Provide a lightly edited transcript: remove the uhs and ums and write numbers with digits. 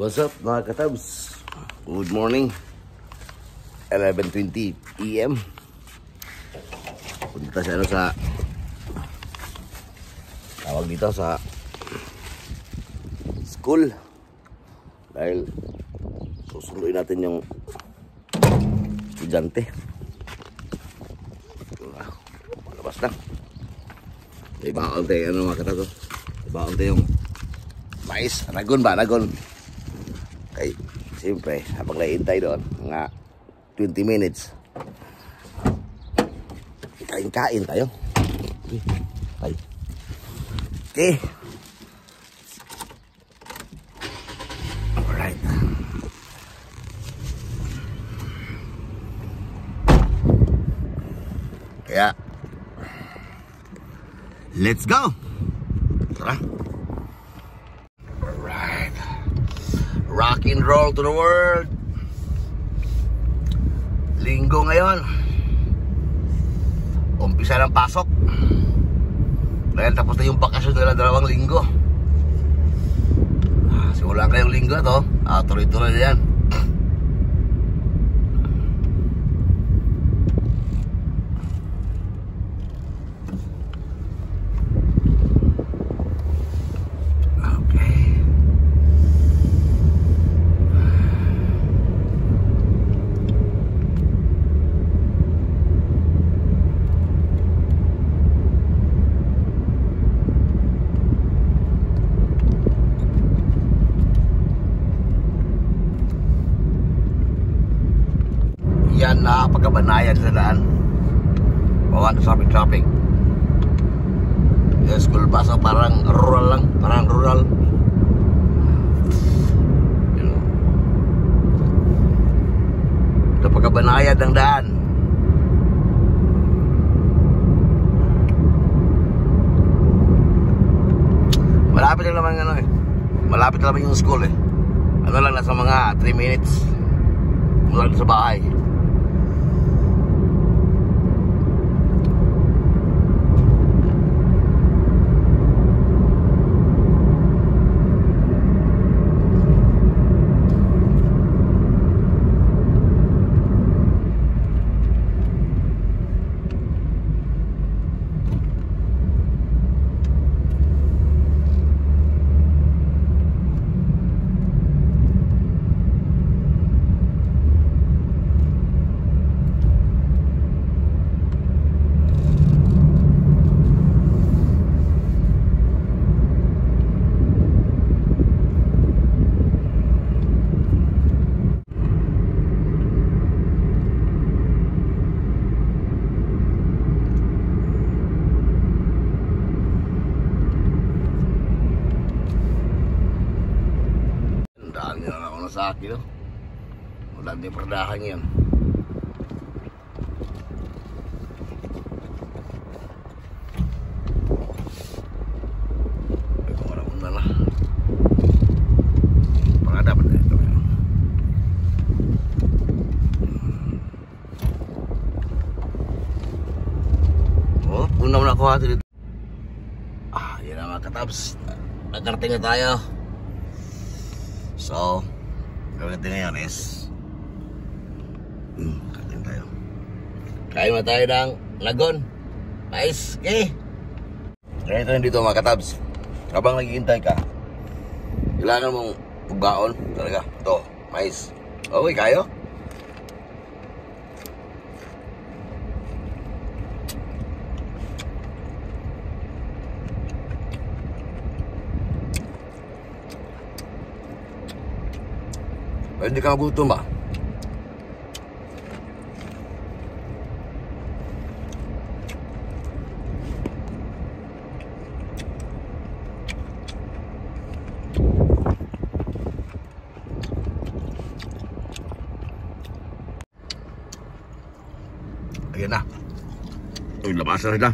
What's up mga katabs? Good morning. 11:20 AM. Punta siya sa tawag dito sa school dahil susunduin natin yung estudyante. Labas na. Ibaon tayo mga katabs. Ibaon tayo yung mais. Aragon ba? Aragon. Okay, siyempre, habang naihintay doon, mga 20 minutes, kain-kain tayo. Okay. Okay. Alright. Kaya, let's go! Tara. Rock and roll to the world. Linggo ngayon. Umpisa ng pasok. Dahil tapos na yung bakasyon nila 2 linggo. Simula ngayong linggo to. Tuloy-tuloy na yan. Yan na pagkabanayan sa daan. Bawat sa traffic. Yung school bus parang rural lang. Parang rural. Ito pagkabanayan ng daan. Malapit lang naman ano eh. Malapit lang naman yung school eh. Ano lang, nasa mga 3 minutes mula sa bahay. Sa akin, no? Wala din perdahan yan. Ito wala muna lah. Para dapat ito. Oh, una muna ko dito. Yan na mga katabs. Nagkarating na tayo. So, gawin natin ngayon is kain tayo. Kain na tayo ng lagon. Mais. Okay. Kaya ito dito mga katabs. Habang naghihintay ka, kailangan mong pagbaon talaga. Ito, mais. Okay, kayo? Hindi ka magutom ba? Ayan na. Uy, labas na sila.